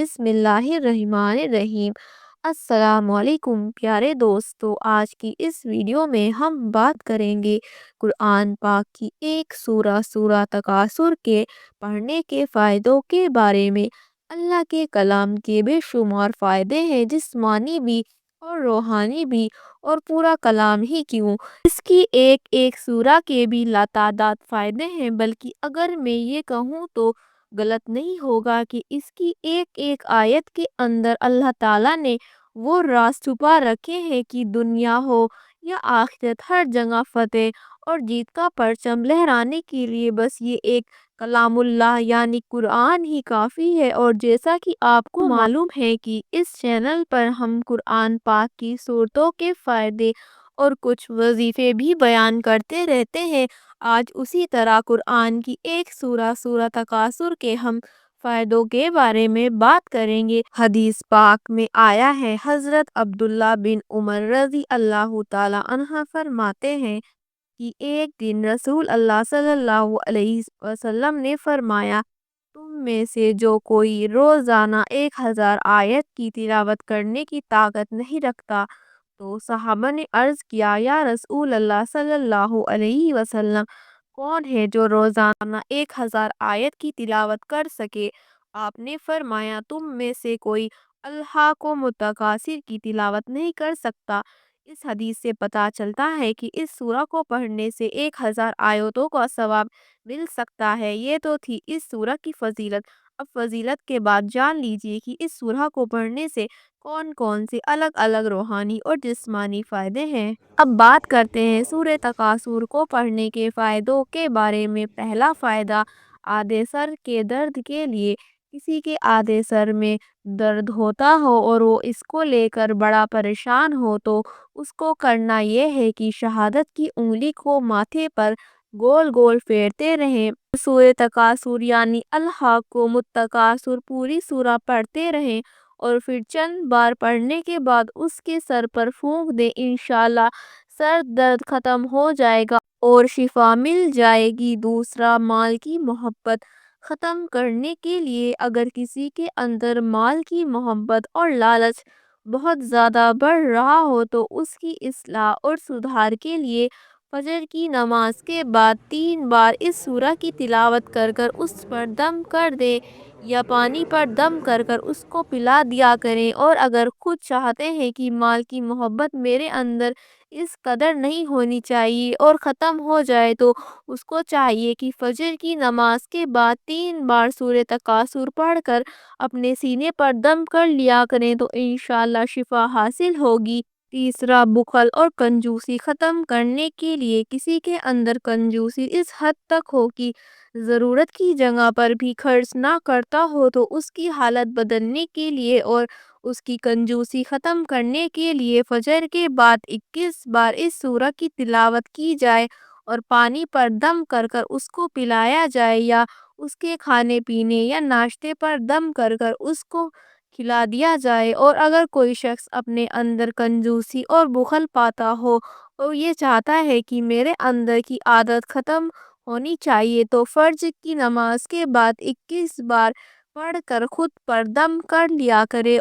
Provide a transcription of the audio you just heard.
بسم اللہ الرحمن الرحیم۔ السلام علیکم پیارے دوستو، آج کی اس ویڈیو میں ہم بات کریں گے قرآن پاک کی ایک سورہ تکاثر کے پڑھنے کے فائدوں کے بارے میں۔ اللہ کے کلام کے بے شمار فائدے ہیں، جسمانی بھی اور روحانی بھی، اور پورا کلام ہی کیوں، اس کی ایک ایک سورہ کے بھی لاتعداد فائدے ہیں۔ بلکہ اگر میں یہ کہوں تو غلط نہیں ہوگا کہ اس کی ایک ایک آیت کے اندر اللہ تعالیٰ نے وہ راز چھپا رکھے ہیں کہ دنیا ہو یا آخرت، ہر جگہ فتح اور جیت کا پرچم لہرانے کے لیے بس یہ ایک کلام اللہ یعنی قرآن ہی کافی ہے۔ اور جیسا کہ آپ کو معلوم ہے کہ اس چینل پر ہم قرآن پاک کی سورتوں کے فائدے اور کچھ وظیفے بھی بیان کرتے رہتے ہیں، آج اسی طرح قرآن کی ایک سورہ تکاثر کے ہم فائدوں کے بارے میں بات کریں گے۔ حدیث پاک میں آیا ہے، حضرت عبداللہ بن عمر رضی اللہ تعالیٰ عنہ فرماتے ہیں کہ ایک دن رسول اللہ صلی اللہ علیہ وسلم نے فرمایا، تم میں سے جو کوئی روزانہ 1000 آیت کی تلاوت کرنے کی طاقت نہیں رکھتا، تو صحابہ نے عرض کیا، یا رسول اللہ صلی اللہ علیہ وسلم، کون ہے جو روزانہ 1000 آیت کی تلاوت کر سکے؟ آپ نے فرمایا، تم میں سے کوئی الحاق و متکاثر کی تلاوت نہیں کر سکتا۔ اس حدیث سے پتہ چلتا ہے کہ اس سورہ کو پڑھنے سے 1000 آیتوں کا ثواب مل سکتا ہے۔ یہ تو تھی اس سورہ کی فضیلت۔ اب فضیلت کے بعد جان لیجئے کہ اس سورہ کو پڑھنے سے کون کون سے الگ الگ روحانی اور جسمانی فائدے ہیں۔ اب بات کرتے ہیں سورہ تکاثر کو پڑھنے کے فائدوں کے بارے میں۔ پہلا فائدہ، آدھے سر کے درد کے لیے۔ کسی کے آدھے سر میں درد ہوتا ہو اور وہ اس کو لے کر بڑا پریشان ہو تو اس کو کرنا یہ ہے کہ شہادت کی انگلی کو ماتھے پر گول گول پھیرتے رہیں، سورہ تکاثر یعنی الحاق و متکاثر پوری سورہ پڑھتے رہیں، اور پھر چند بار پڑھنے کے بعد اس کے سر پر پھونک دیں۔ انشاءاللہ سر درد ختم ہو جائے گا اور شفا مل جائے گی۔ دوسرا، مال کی محبت ختم کرنے کے لیے۔ اگر کسی کے اندر مال کی محبت اور لالچ بہت زیادہ بڑھ رہا ہو تو اس کی اصلاح اور سدھار کے لیے فجر کی نماز کے بعد 3 بار اس سورہ کی تلاوت کر کر اس پر دم کر دیں، یا پانی پر دم کر کر اس کو پلا دیا کریں۔ اور اگر خود چاہتے ہیں کہ مال کی محبت میرے اندر اس قدر نہیں ہونی چاہیے اور ختم ہو جائے، تو اس کو چاہیے کہ فجر کی نماز کے بعد 3 بار سورہ تکاثر پڑھ کر اپنے سینے پر دم کر لیا کریں، تو انشاءاللہ شفا حاصل ہوگی۔ تیسرا، بخل اور کنجوسی ختم کرنے کے لیے۔ کسی کے اندر کنجوسی اس حد تک ہو کہ ضرورت کی جگہ پر بھی خرچ نہ کرتا ہو، تو اس کی حالت بدلنے کے لیے اور اس کی کنجوسی ختم کرنے کے لیے فجر کے بعد 21 بار اس سورہ کی تلاوت کی جائے اور پانی پر دم کر کر اس کو پلایا جائے، یا اس کے کھانے پینے یا ناشتے پر دم کر کر اس کو کھلا دیا جائے۔ اور اگر کوئی شخص اپنے اندر کنجوسی اور بخل پاتا ہو اور یہ چاہتا ہے کہ میرے اندر کی عادت ختم ہونی چاہیے، تو فرض کی نماز کے بعد 21 بار پڑھ کر خود پر دم کر لیا کرے